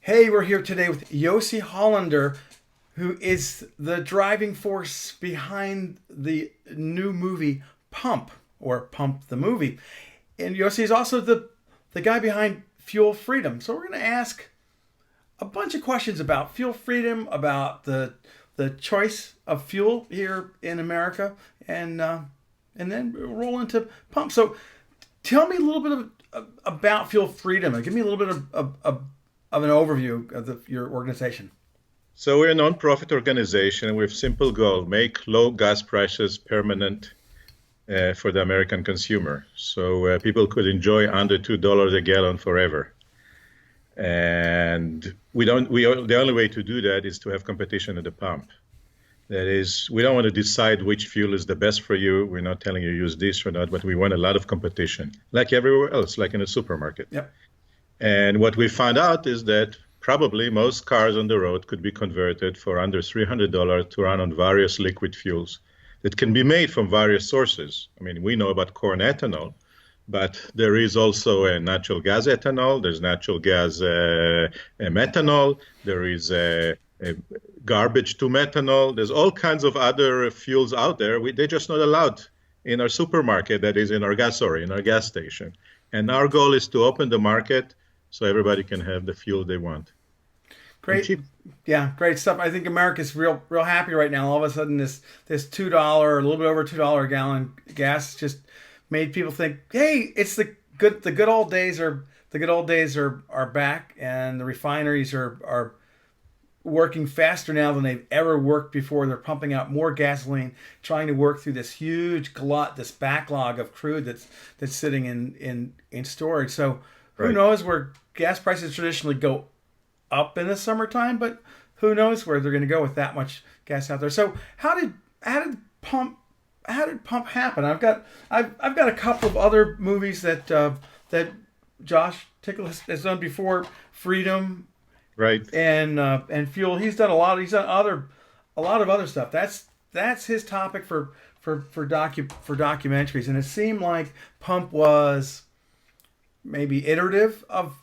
Hey, we're here today with Yossie Hollander, who is the driving force behind the new movie Pump, or Pump the Movie. And Yossi is also the guy behind Fuel Freedom. So we're going to ask a bunch of questions about fuel freedom, about the choice of fuel here in America, and then roll into Pump. So tell me a little bit about Fuel Freedom and give me a little bit of an overview of your organization. So we're a non-profit organization with simple goal: make low gas prices permanent for the American consumer, so people could enjoy under $2 a gallon forever. And the only way to do that is to have competition at the pump. That is, we don't want to decide which fuel is the best for you. We're not telling you use this or not, but we want a lot of competition, like everywhere else, like in a supermarket. Yep. And what we found out is that probably most cars on the road could be converted for under $300 to run on various liquid fuels that can be made from various sources. I mean, we know about corn ethanol, but there is also a natural gas ethanol, there's natural gas methanol, there is a garbage to methanol, there's all kinds of other fuels out there. They're just not allowed in our supermarket, that is in our gas station. And our goal is to open the market so everybody can have the fuel they want. Great. Yeah, great stuff. I think America's real happy right now. All of a sudden this $2, a little bit over $2 a gallon gas just made people think, hey, it's the good old days are back, and the refineries are working faster now than they've ever worked before. They're pumping out more gasoline, trying to work through this huge glut, this backlog of crude that's sitting in storage. So who knows where gas prices traditionally go up in the summertime, but who knows where they're going to go with that much gas out there. So how did Pump happen? I've got a couple of other movies that Josh Tickle has done before, Freedom, Right. And Fuel. He's done a lot of other stuff. That's his topic for documentaries, and it seemed like Pump was maybe iterative of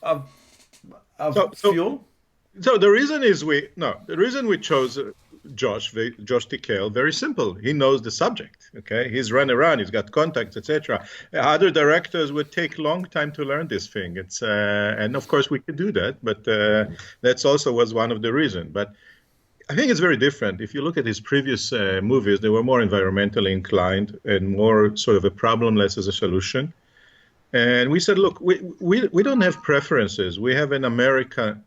Fuel. So the reason we chose Josh Tickell, very simple. He knows the subject. Okay, he's run around, he's got contacts, etc. Other directors would take long time to learn this thing. It's and of course we could do that, but that's also was one of the reasons. But I think it's very different. If you look at his previous movies, they were more environmentally inclined and more sort of a problem less as a solution. And we said, look, we don't have preferences. We have an American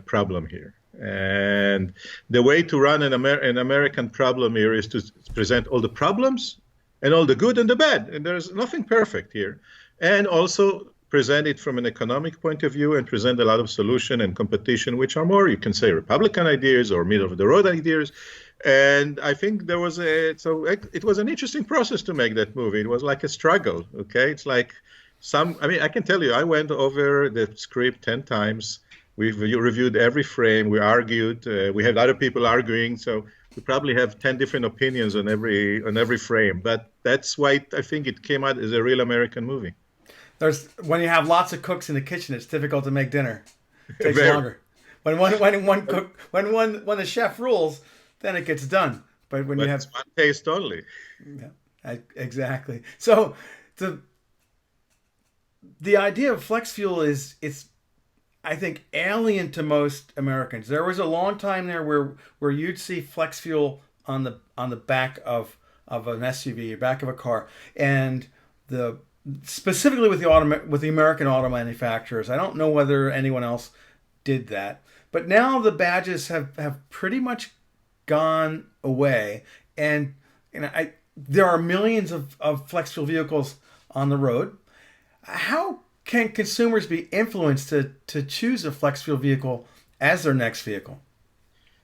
problem here. And the way to run an American problem here is to present all the problems and all the good and the bad. And there's nothing perfect here. And also present it from an economic point of view and present a lot of solution and competition, which are more, you can say, Republican ideas or middle-of-the-road ideas. And I think it was an interesting process to make that movie. It was like a struggle, okay? It's like I can tell you, I went over the script 10 times. We've reviewed every frame. We argued. We had other people arguing. So we probably have 10 different opinions on every frame. But that's why I think it came out as a real American movie. When you have lots of cooks in the kitchen, it's difficult to make dinner. It takes longer. When the chef rules, then it gets done. But when you have one taste only. Yeah, exactly. So the idea of flex fuel it's I think alien to most Americans. There was a long time there where you'd see flex fuel on the back of an SUV or back of a car, and specifically with the American auto manufacturers. I don't know whether anyone else did that, but now the badges have pretty much gone away, and there are millions of flex fuel vehicles on the road. How can consumers be influenced to choose a flex fuel vehicle as their next vehicle?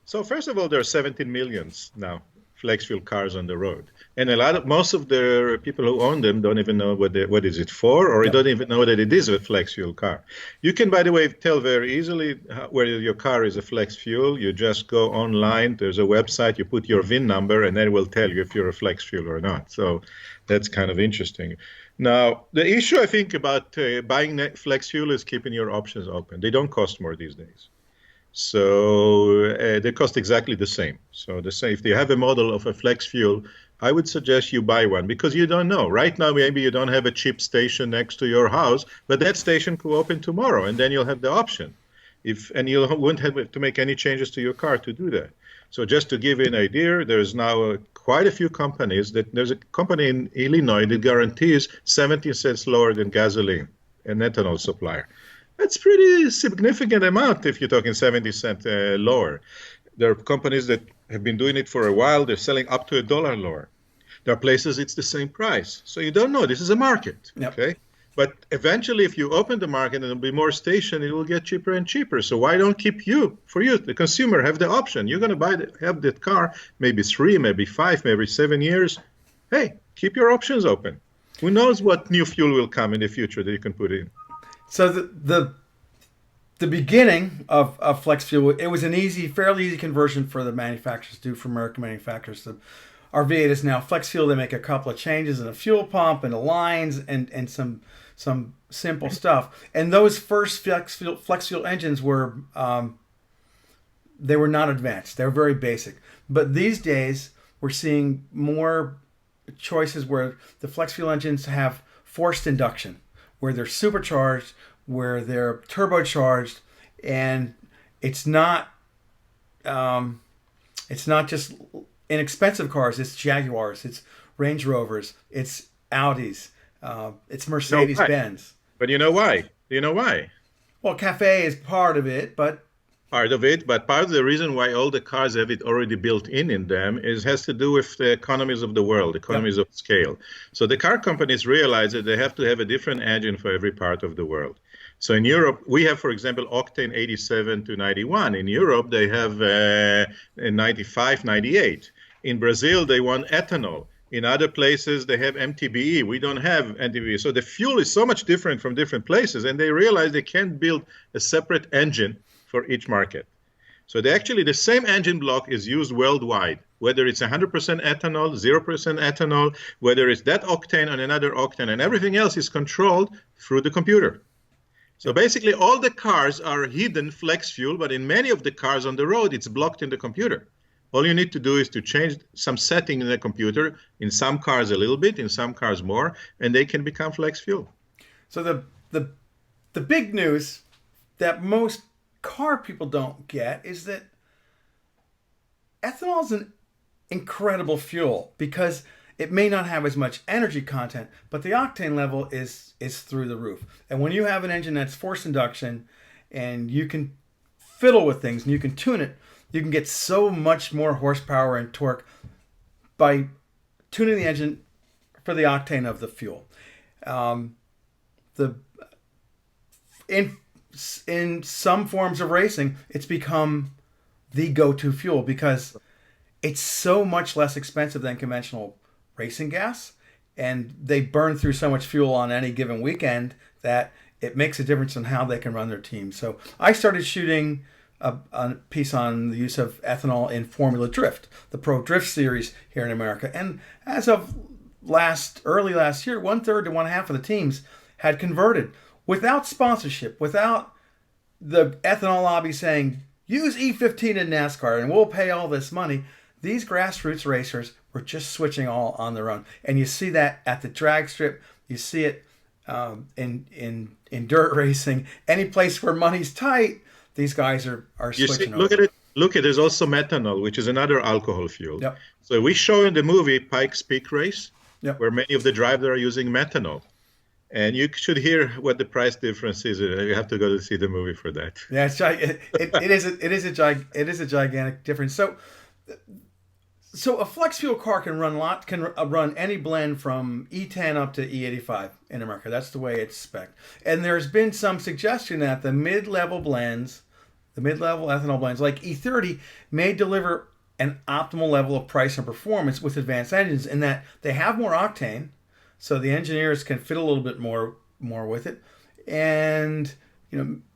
So first of all, there are 17 million now flex fuel cars on the road, and most of the people who own them don't even know what is it for, or don't even know that it is a flex fuel car. You can, by the way, tell very easily whether your car is a flex fuel. You just go online. There's a website. You put your VIN number, and then it will tell you if you're a flex fuel or not. So that's kind of interesting. Now, the issue I think about buying flex fuel is keeping your options open. They don't cost more these days. So they cost exactly the same. So the same, if you have a model of a flex fuel, I would suggest you buy one because you don't know. Right now, maybe you don't have a cheap station next to your house, but that station could open tomorrow, and then you'll have the option. And you wouldn't have to make any changes to your car to do that. So just to give you an idea, there's now quite a few companies there's a company in Illinois that guarantees 70 cents lower than gasoline, an ethanol supplier. That's pretty significant amount if you're talking 70 cent lower. There are companies that have been doing it for a while. They're selling up to $1 lower. There are places it's the same price. So you don't know. This is a market. Yep. Okay. But eventually, if you open the market and there'll be more stations, it will get cheaper and cheaper. So why don't keep for you, the consumer, have the option? You're going to have that car, maybe 3, maybe 5, maybe 7 years. Hey, keep your options open. Who knows what new fuel will come in the future that you can put in? So the beginning of flex fuel, it was an fairly easy conversion for the manufacturers to do, for American manufacturers. Our V8 is now flex fuel. They make a couple of changes in the fuel pump and the lines and some simple stuff. And those first flex fuel engines were they were not advanced. They were very basic. But these days we're seeing more choices where the flex fuel engines have forced induction, where they're supercharged, where they're turbocharged, and it's not just inexpensive cars. It's Jaguars, it's Range Rovers, it's Audis, it's Mercedes Benz. But you know why? Do you know why? Well, cafe is part of it, but part of the reason why all the cars have it already built in them has to do with the economies of the world, economies of scale. So the car companies realize that they have to have a different engine for every part of the world. So in Europe, we have, for example, octane 87 to 91. In Europe, they have 95, 98. In Brazil, they want ethanol. In other places, they have MTBE. We don't have MTBE. So the fuel is so much different from different places, and they realize they can't build a separate engine for each market. So the same engine block is used worldwide, whether it's 100% ethanol, 0% ethanol, whether it's that octane and another octane, and everything else is controlled through the computer. So basically, all the cars are hidden flex fuel, but in many of the cars on the road, it's blocked in the computer. All you need to do is to change some setting in the computer, in some cars a little bit, in some cars more, and they can become flex fuel. So the big news that most car people don't get is that ethanol is an incredible fuel because it may not have as much energy content, but the octane level is through the roof. And when you have an engine that's forced induction and you can fiddle with things and you can tune it, you can get so much more horsepower and torque by tuning the engine for the octane of the fuel. In some forms of racing, it's become the go-to fuel because it's so much less expensive than conventional racing gas, and they burn through so much fuel on any given weekend that it makes a difference in how they can run their team. So I started shooting a piece on the use of ethanol in Formula Drift, the Pro Drift Series here in America. And as of early last year, 1/3 to 1/2 of the teams had converted without sponsorship, without the ethanol lobby saying, use E15 in NASCAR and we'll pay all this money. These grassroots racers were just switching all on their own. And you see that at the drag strip. You see it in dirt racing. Any place where money's tight, these guys are switching over. Look at there's also methanol, which is another alcohol fuel. Yep. So we show in the movie Pikes Peak Race, yep, where many of the drivers are using methanol. And you should hear what the price difference is. You have to go to see the movie for that. Yeah, it is a gigantic difference. So a flex fuel car can run any blend from E10 up to E85 in America. That's the way it's spec'd. And there's been some suggestion that the mid-level ethanol blends like E30 may deliver an optimal level of price and performance with advanced engines in that they have more octane, so the engineers can fit a little bit more with it, and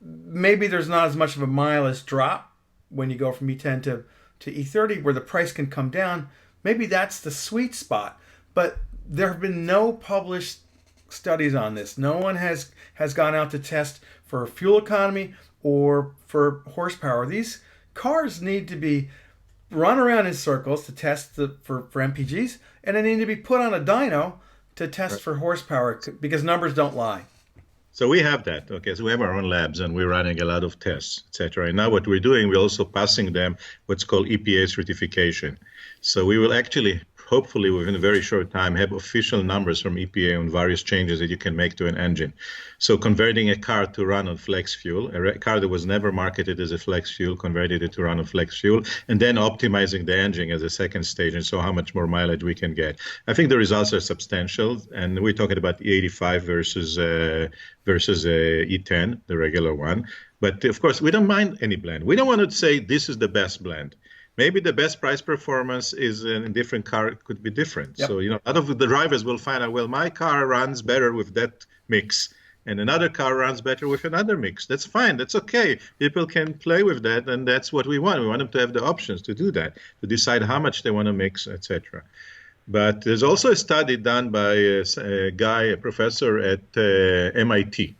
maybe there's not as much of a mileage drop when you go from E10 to E30, where the price can come down. Maybe that's the sweet spot, but there have been no published studies on this. No one has gone out to test for fuel economy or for horsepower. These cars need to be run around in circles to test for MPGs, and they need to be put on a dyno to test for horsepower because numbers don't lie. So we have that. Okay, so we have our own labs and we're running a lot of tests, etc. And now what we're doing, we're also passing them what's called EPA certification. So we will actually, hopefully within a very short time, have official numbers from EPA on various changes that you can make to an engine. So converting a car to run on flex fuel, a car that was never marketed as a flex fuel, converted it to run on flex fuel, and then optimizing the engine as a second stage, and so how much more mileage we can get. I think the results are substantial, and we're talking about the 85 versus E10, the regular one. But of course, we don't mind any blend. We don't want to say this is the best blend. Maybe the best price performance is in a different car, it could be different. Yep. So, a lot of the drivers will find out, well, my car runs better with that mix, and another car runs better with another mix. That's fine. That's okay. People can play with that, and that's what we want. We want them to have the options to do that, to decide how much they want to mix, etc. But there's also a study done by a professor at MIT.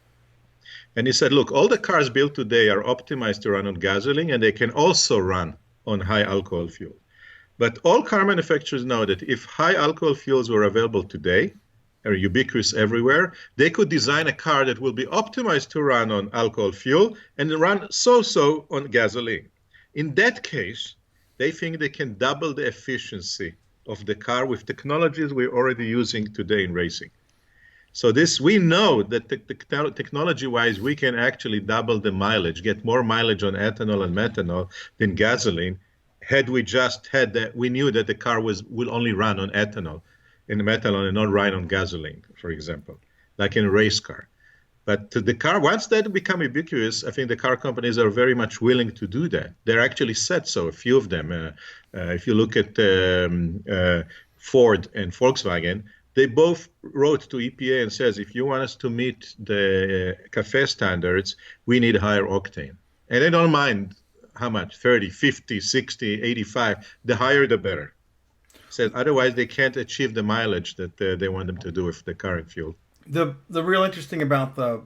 And he said, look, all the cars built today are optimized to run on gasoline, and they can also run on high alcohol fuel. But all car manufacturers know that if high alcohol fuels were available today, are ubiquitous everywhere, they could design a car that will be optimized to run on alcohol fuel and run so-so on gasoline. In that case, they think they can double the efficiency of the car with technologies we're already using today in racing. So we know that technology-wise, we can actually double the mileage, get more mileage on ethanol and methanol than gasoline. Had we just had that, we knew that the car will only run on ethanol and methanol and not run on gasoline, for example, like in a race car. But the car, once that become ubiquitous, I think the car companies are very much willing to do that. They're actually said so, a few of them. If you look at Ford and Volkswagen, they both wrote to EPA and says, if you want us to meet the CAFE standards, we need higher octane. And they don't mind how much, 30, 50, 60, 85. The higher, the better. Says otherwise, they can't achieve the mileage that they want them to do with the current fuel. The real interesting about the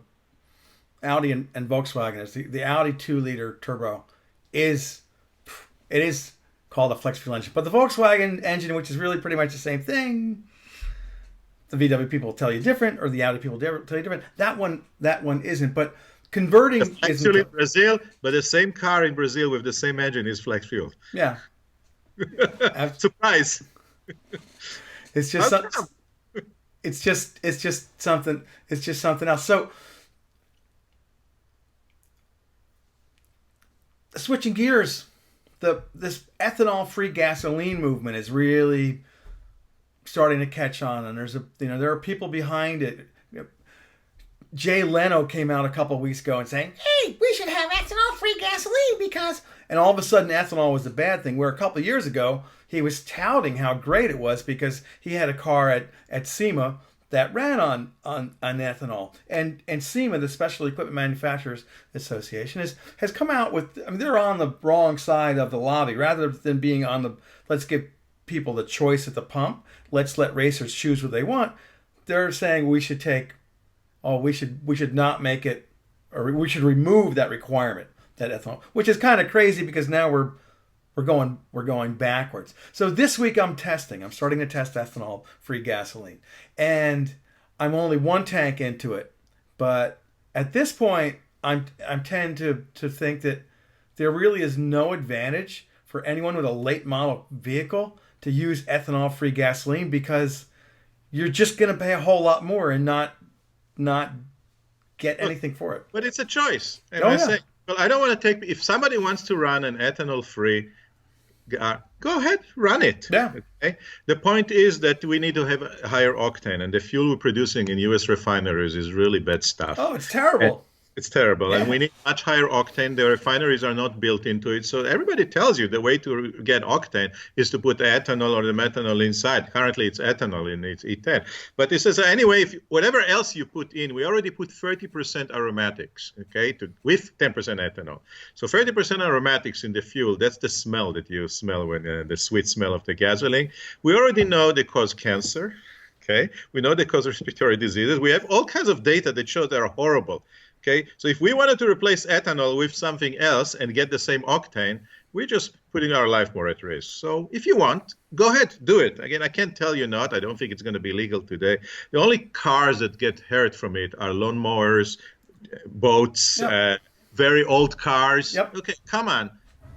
Audi and Volkswagen is the Audi 2-liter turbo is called a flex fuel engine. But the Volkswagen engine, which is really pretty much the same thing, the VW people tell you different, or the Audi people tell you different. That one isn't. But converting isn't actually in Brazil, but the same car in Brazil with the same engine is flex fuel. Yeah. Surprise. It's just something else. So switching gears, this ethanol-free gasoline movement is really starting to catch on, and there are people behind it. Jay Leno came out a couple of weeks ago and saying, "Hey, we should have ethanol-free gasoline because," and all of a sudden ethanol was a bad thing. Where a couple of years ago he was touting how great it was because he had a car at SEMA that ran on ethanol, and SEMA, the Special Equipment Manufacturers Association, has come out with. They're on the wrong side of the lobby rather than being on the let's give people the choice at the pump. Let's let racers choose what they want. They're saying we should not make it, or we should remove that requirement, that ethanol, which is kind of crazy because now we're going backwards. So this week I'm starting to test ethanol-free gasoline, and I'm only one tank into it. But at this point, I'm tend to think that there really is no advantage for anyone with a late model vehicle to use ethanol-free gasoline because you're just going to pay a whole lot more and not get anything for it. But it's a choice. And say, well, I don't want to take. If somebody wants to run an ethanol-free, go ahead, run it. Yeah. Okay? The point is that we need to have a higher octane, and the fuel we're producing in U.S. refineries is really bad stuff. Oh, it's terrible. It's terrible, Yeah. and we need much higher octane. The refineries are not built into it, so everybody tells you the way to get octane is to put the ethanol or the methanol inside. Currently, it's ethanol and it's E10. But it says anyway, whatever else you put in, we already put 30% aromatics, okay, with 10% ethanol. So 30% aromatics in the fuel. That's the smell that you smell when the sweet smell of the gasoline. We already know they cause cancer. Okay, we know they cause respiratory diseases. We have all kinds of data that show they're horrible. Okay, so if we wanted to replace ethanol with something else and get the same octane, we're just putting our life more at risk. So if you want, go ahead, do it. Again, I can't tell you not. I don't think it's going to be legal today. The only cars that get hurt from it are lawnmowers, boats, Yep. very old cars. Yep. Okay, come on.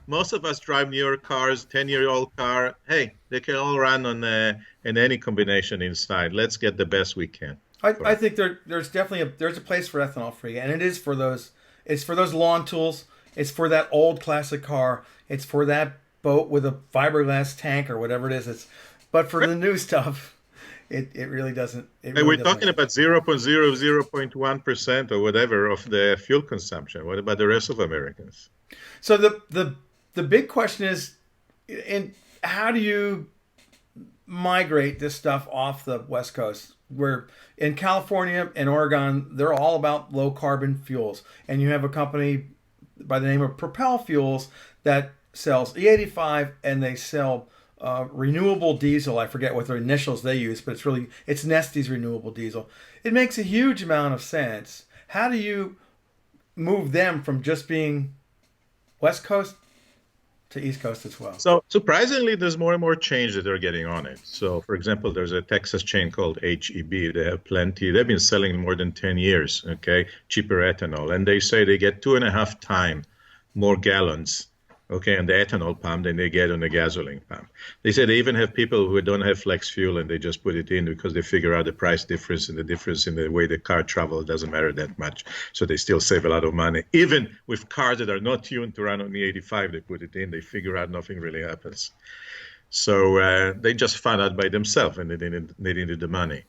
Most of us drive newer cars, 10-year-old car. Hey, they can all run on in any combination inside. Let's get the best we can. I think there's definitely there's a place for ethanol free, and it is for those. It's for those lawn tools. It's for that old classic car. It's for that boat with a fiberglass tank or whatever it is. But for the new stuff, it really doesn't. It really We're doesn't talking about 0.1% or whatever of the fuel consumption. What about the rest of Americans? So the big question is, how do you migrate this stuff off the West Coast? Where in California and Oregon, they're all about low carbon fuels, and you have a company by the name of Propel Fuels that sells E85, and they sell renewable diesel. I forget what their initials they use, but it's Neste's renewable diesel. It makes a huge amount of sense. How do you move them from just being West Coast to East Coast as well? So surprisingly, there's more and more change that they're getting on it. So, for example, there's a Texas chain called HEB. They have plenty. They've been selling more than 10 years, okay, cheaper ethanol. And they say they get 2.5 times more gallons, okay, on the ethanol pump than they get on the gasoline pump. They say they even have people who don't have flex fuel and they just put it in because they figure out the price difference and the difference in the way the car travels doesn't matter that much. So they still save a lot of money. Even with cars that are not tuned to run on the 85, they put it in, they figure out nothing really happens. So they just found out by themselves and they needed the money.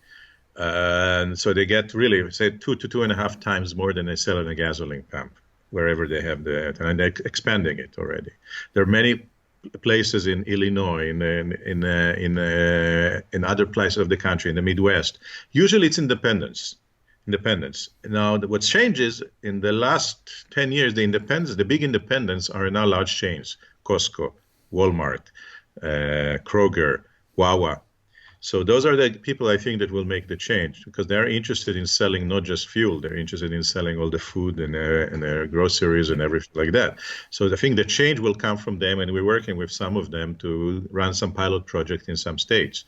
And so they get really, say, 2 to 2.5 times more than they sell on a gasoline pump, wherever they have and they're expanding it already. There are many places in Illinois, in other places of the country, in the Midwest. Usually it's independence. Now, what's changed is in the last 10 years, the big independents are now large chains: Costco, Walmart, Kroger, Wawa. So those are the people I think that will make the change, because they're interested in selling not just fuel, they're interested in selling all the food and their groceries and everything like that. So I think the change will come from them, and we're working with some of them to run some pilot projects in some states.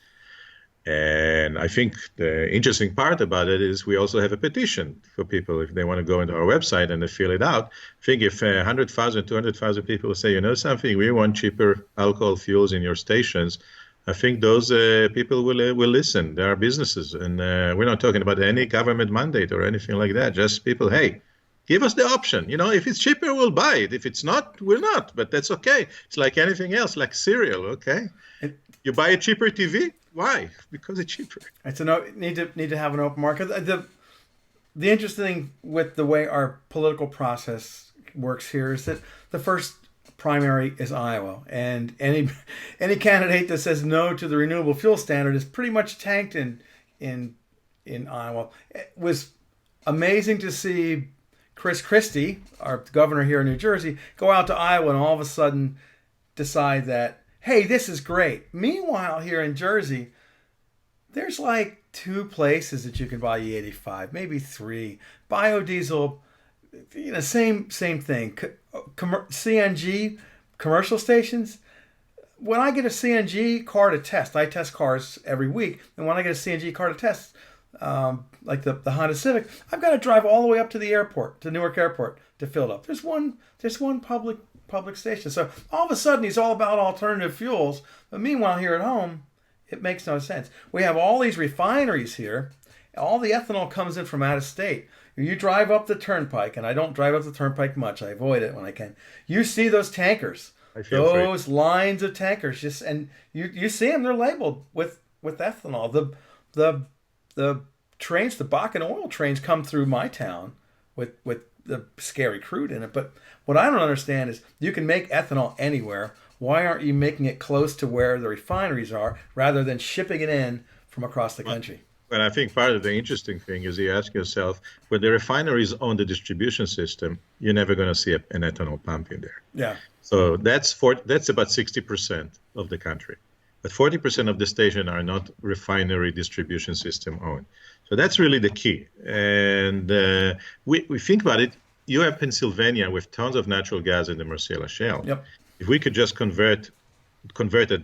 And I think the interesting part about it is we also have a petition for people if they want to go into our website and they fill it out. I think if 100,000, 200,000 people say, you know something, we want cheaper alcohol fuels in your stations, I think those people will listen. There are businesses, and we're not talking about any government mandate or anything like that. Just people, hey, give us the option. You know, if it's cheaper, we'll buy it. If it's not, we're not. But that's okay. It's like anything else, like cereal. Okay, you buy a cheaper TV. Why? Because it's cheaper. It's need to have an open market. The interesting thing with the way our political process works here is that the first primary is Iowa, and any candidate that says no to the renewable fuel standard is pretty much tanked in Iowa. It was amazing to see Chris Christie, our governor here in New Jersey, go out to Iowa and all of a sudden decide that, hey, this is great. Meanwhile, here in Jersey, there's like 2 places that you can buy E85, maybe 3. Biodiesel, same thing. CNG commercial stations. When I get a CNG car to test, I test cars every week, and when I get a CNG car to test, like the Honda Civic, I've got to drive all the way up to the airport, to Newark Airport, to fill it up. There's one public station. So all of a sudden, he's all about alternative fuels, but meanwhile, here at home, it makes no sense. We have all these refineries here. All the ethanol comes in from out of state. You drive up the turnpike, and I don't drive up the turnpike much. I avoid it when I can. You see those tankers, those lines of tankers, and you see them. They're labeled with ethanol. The trains, the Bakken oil trains, come through my town with the scary crude in it. But what I don't understand is you can make ethanol anywhere. Why aren't you making it close to where the refineries are rather than shipping it in from across the country? And I think part of the interesting thing is you ask yourself, when the refineries own the distribution system, you're never going to see an ethanol pump in there. Yeah. So that's about 60% of the country. but 40% of the station are not refinery distribution system owned. So that's really the key. And we think about it. You have Pennsylvania with tons of natural gas in the Marcellus Shale. Yep. If we could just converted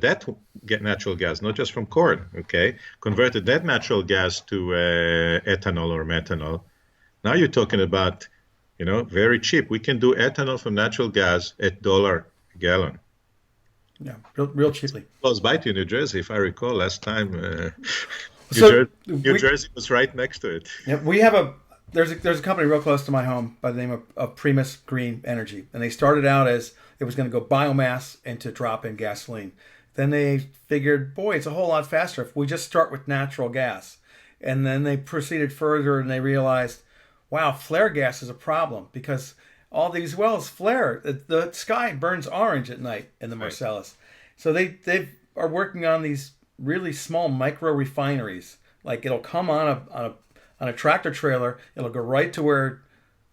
that natural gas, not just from corn, okay, converted that natural gas to ethanol or methanol. Now you're talking about, very cheap. We can do ethanol from natural gas at $1 a gallon. Yeah, real cheaply. Close by to New Jersey, if I recall. Last time, New Jersey was right next to it. Yeah, we have there's a company real close to my home by the name of Primus Green Energy, and they started out as it was going to go biomass into drop-in gasoline. Then they figured, boy, it's a whole lot faster if we just start with natural gas. And then they proceeded further and they realized, wow, flare gas is a problem because all these wells flare. The sky burns orange at night in the Marcellus. So they are working on these really small micro refineries. Like it'll come on a tractor trailer. It'll go right to where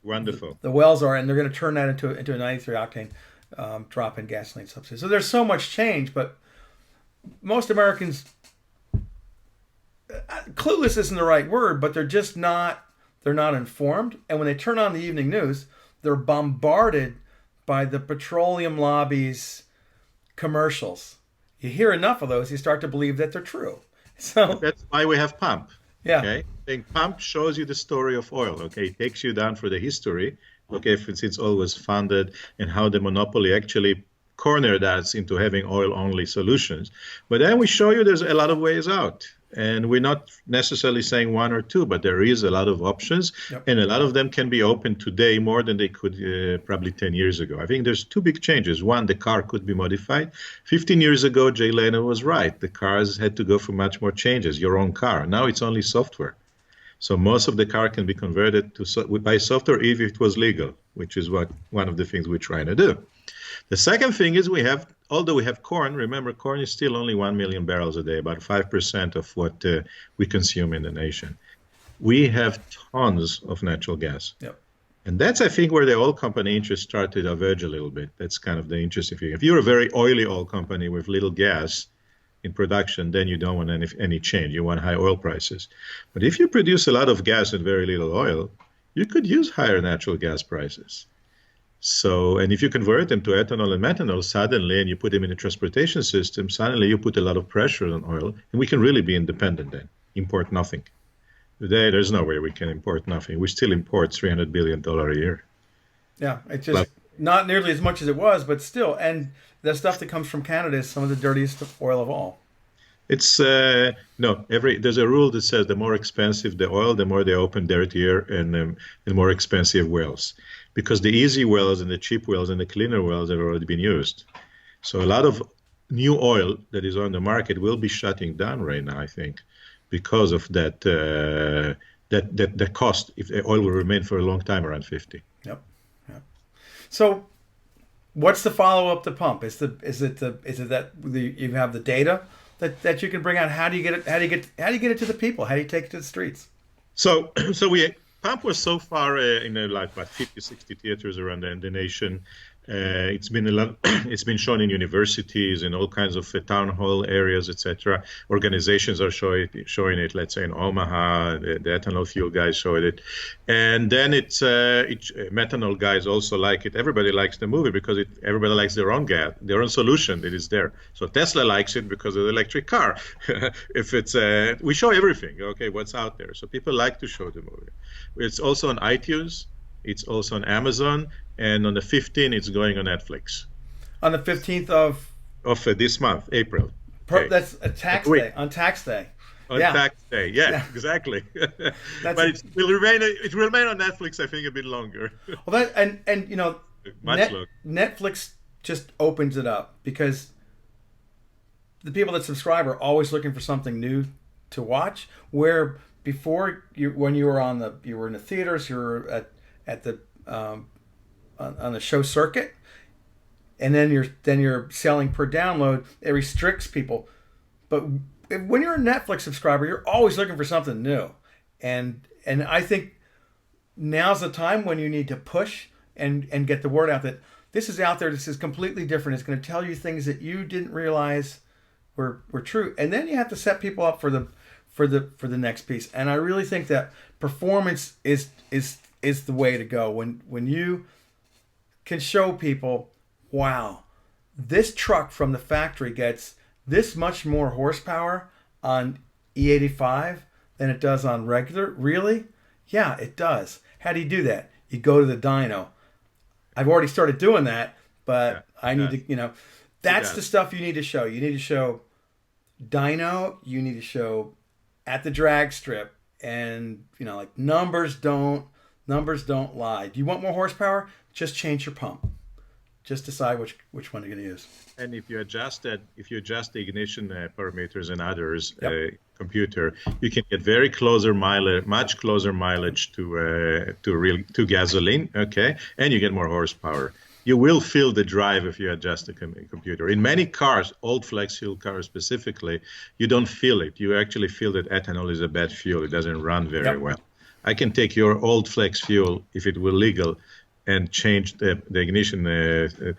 wonderful the wells are, and they're going to turn that into a 93 octane drop-in gasoline substitute. So there's so much change, but most Americans, clueless isn't the right word, but they're not informed. And when they turn on the evening news, they're bombarded by the petroleum lobby's commercials. You hear enough of those, you start to believe that they're true. So that's why we have Pump. Yeah. Okay. I think Pump shows you the story of oil. Okay. It takes you down for the history. Okay. Since it's always funded and how the monopoly actually cornered us into having oil-only solutions. But then we show you there's a lot of ways out. And we're not necessarily saying one or two, but there is a lot of options. Yep. And a lot of them can be open today more than they could probably 10 years ago. I think there's two big changes. One, the car could be modified. 15 years ago, Jay Leno was right. The cars had to go through much more changes, your own car. Now it's only software. So most of the car can be converted by software if it was legal, which is one of the things we're trying to do. The second thing is although we have corn, remember corn is still only 1 million barrels a day, about 5% of what we consume in the nation. We have tons of natural gas. Yep. And that's, I think, where the oil company interest started to diverge a little bit. That's kind of the interesting thing. If you're a very oily oil company with little gas in production, then you don't want any change. You want high oil prices. But if you produce a lot of gas and very little oil, you could use higher natural gas prices. So, and if you convert them to ethanol and methanol suddenly, and you put them in a transportation system, suddenly you put a lot of pressure on oil, and we can really be independent then, import nothing. Today, there's no way we can import nothing. We still import $300 billion a year. Yeah, it's just not nearly as much as it was, but still. And the stuff that comes from Canada is some of the dirtiest oil of all. It's, there's a rule that says the more expensive the oil, the more they open dirtier and the more expensive wells. Because the easy wells and the cheap wells and the cleaner wells have already been used. So a lot of new oil that is on the market will be shutting down right now, I think, because of that the cost, if the oil will remain for a long time, around 50. Yep. So what's the follow-up to Pump? Is it that you have the data that you can bring out? How do you get it? How do you get it to the people? How do you take it to the streets? So Pump was so far in like about 50, 60 theaters around the nation. It's been shown in universities and all kinds of town hall areas, etc. Organizations are showing it. Let's say in Omaha, the ethanol fuel guys showed it, and then methanol guys also like it. Everybody likes the movie because everybody likes their own solution that is there. So Tesla likes it because of the electric car. If it's we show everything, okay, what's out there. So people like to show the movie. It's also on iTunes. It's also on Amazon, and on the 15th, it's going on Netflix. On the 15th of this month, April. Okay. That's a tax day. On tax day. On tax day, yeah. Exactly. But it will remain on Netflix, I think, a bit longer. Well, and you know, much longer. Netflix just opens it up because the people that subscribe are always looking for something new to watch. Where before, when you were in the theaters, you were at the on the show circuit, and then you're selling per download. It restricts people, but when you're a Netflix subscriber, you're always looking for something new, and I think now's the time when you need to push and get the word out that this is out there. This is completely different. It's going to tell you things that you didn't realize were true. And then you have to set people up for the next piece. And I really think that performance is the way to go. When you can show people, wow, this truck from the factory gets this much more horsepower on E85 than it does on regular. Really? Yeah, it does. How do you do that? You go to the dyno. I've already started doing that, but I need to, that's the stuff you need to show. You need to show dyno. You need to show at the drag strip, and like numbers don't lie. Do you want more horsepower? Just change your pump. Just decide which one you're going to use. And if you adjust the ignition parameters and others, computer, you can get much closer mileage to gasoline. Okay, and you get more horsepower. You will feel the drive if you adjust the computer. In many cars, old flex fuel cars specifically, you don't feel it. You actually feel that ethanol is a bad fuel. It doesn't run very well. I can take your old flex fuel, if it were legal, and change the ignition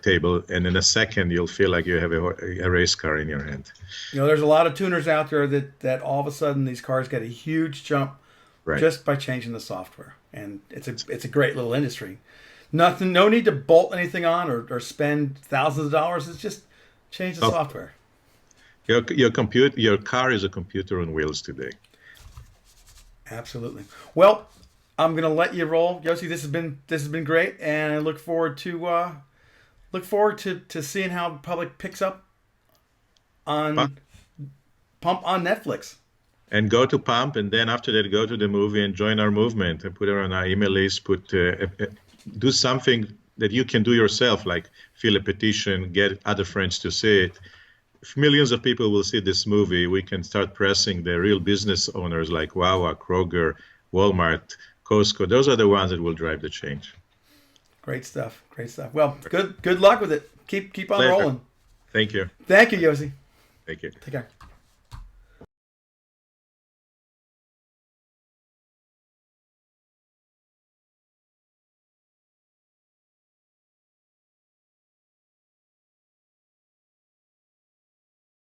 table, and in a second you'll feel like you have a race car in your hand. There's a lot of tuners out there that all of a sudden these cars get a huge jump just by changing the software, and it's a great little industry. No need to bolt anything on or spend thousands of dollars. It's just change the software. Your car is a computer on wheels today. Absolutely. Well, I'm gonna let you roll, Yossie. This has been great, and I look forward to seeing how the public picks up on Pump on Netflix. And go to Pump, and then after that, go to the movie and join our movement and put it on our email list. Do something that you can do yourself, like fill a petition, get other friends to see it. If millions of people will see this movie, we can start pressing the real business owners like Wawa, Kroger, Walmart, Costco. Those are the ones that will drive the change. Great stuff. Well, good luck with it. Keep on rolling. Thank you. Thank you, Yossie. Thank you. Take care.